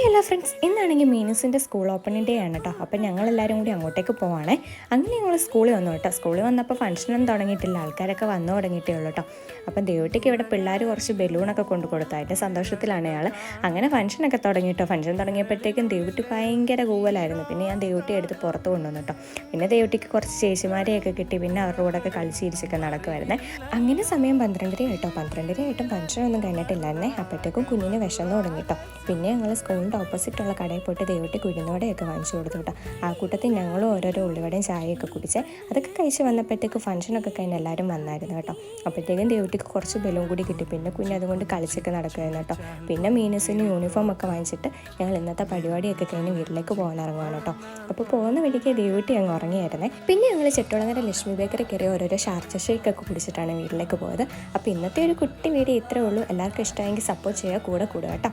Hello friends, ഇന്നാണെങ്കിൽ മീനൂസിൻ്റെ school opening day ആണ് കേട്ടോ. അപ്പം ഞങ്ങളെല്ലാവരും കൂടി അങ്ങോട്ടേക്ക് പോവാണേ. അങ്ങനെ ഞങ്ങൾ സ്കൂളിൽ വന്നു കേട്ടോ. സ്കൂളിൽ വന്നപ്പോൾ ഫംഗ്ഷനൊന്നും തുടങ്ങിയിട്ടില്ല, ആൾക്കാരൊക്കെ വന്നു തുടങ്ങിയിട്ടേ ഉള്ളൂ കേട്ടോ. അപ്പം ദേവട്ടിക്ക് ഇവിടെ പിള്ളേർ കുറച്ച് ബലൂണൊക്കെ കൊണ്ട് കൊടുത്തു, അതിൻ്റെ സന്തോഷത്തിലാണ് അയാൾ. അങ്ങനെ ഫംഗ്ഷനൊക്കെ തുടങ്ങി കേട്ടോ. ഫംഗ്ഷൻ തുടങ്ങിയപ്പോഴത്തേക്കും ദേവട്ടി ഭയങ്കര കൂവലായിരുന്നു. പിന്നെ ഞാൻ ദേവട്ടി എടുത്ത് പുറത്ത് കൊണ്ടുവന്നു കേട്ടോ. പിന്നെ ദേവട്ടിക്ക് കുറച്ച് ചേച്ചിമാരെയൊക്കെ കിട്ടി, പിന്നെ അവരുടെ കൂടെയൊക്കെ കളിച്ചിരിച്ചൊക്കെ നടക്കുമായിരുന്നേ. അങ്ങനെ സമയം 12:30 ആയിട്ടോ. 12:30 ആയിട്ടും ഫംഗ്ഷനൊന്നും കഴിഞ്ഞിട്ടില്ലായിരുന്നേ. അപ്പോഴത്തേക്കും കുഞ്ഞിന് വിശന്ന് തുടങ്ങി കേട്ടോ. പിന്നെ ഞങ്ങൾ സ്കൂളിൻ്റെ ഓപ്പോസിറ്റുള്ള കടയിൽ പോയിട്ട് ദേവട്ടി കുരുന്നോടെയൊക്കെ വാങ്ങിച്ചു കൊടുത്തു കേട്ടോ. ആ കൂട്ടത്തിൽ ഞങ്ങളും ഓരോരോ ഉള്ളിവടയും ചായയൊക്കെ കുടിച്ച് അതൊക്കെ കഴിച്ച് വന്നപ്പോഴത്തേക്ക് ഫംഗ്ഷനൊക്കെ കഴിഞ്ഞ് എല്ലാവരും വന്നായിരുന്നു കേട്ടോ. അപ്പോഴത്തേക്കും ദേവട്ടിക്ക് കുറച്ച് ബലൂൺ കൂടി കിട്ടി. പിന്നെ കുഞ്ഞ് അതുകൊണ്ട് കളിച്ചൊക്കെ നടക്കുമായിരുന്നു കേട്ടോ. പിന്നെ മീനൂസിന് യൂണിഫോം ഒക്കെ വാങ്ങിച്ചിട്ട് ഞങ്ങൾ ഇന്നത്തെ പരിപാടിയൊക്കെ കഴിഞ്ഞ് വീട്ടിലേക്ക് പോകാൻ ഇറങ്ങുകയാണ് കേട്ടോ. അപ്പോൾ പോകുന്ന വഴിക്ക് ദേവട്ടി അങ്ങ് ഉറങ്ങിയായിരുന്നേ. പിന്നെ ഞങ്ങൾ ചെട്ടുളങ്ങര ലക്ഷ്മി ബേക്കറി കയറി ഓരോരോ ഷാർജ ഷേക്കൊക്കെ കുടിച്ചിട്ടാണ് വീട്ടിലേക്ക് പോയത്. അപ്പോൾ ഇന്നത്തെ ഒരു കുട്ടി വീഡിയോ ഇത്രേ ഉള്ളൂ. എല്ലാവർക്കും ഇഷ്ടമായെങ്കിൽ സപ്പോർട്ട് ചെയ്യുക, കൂടെ കൂടുക കേട്ടോ.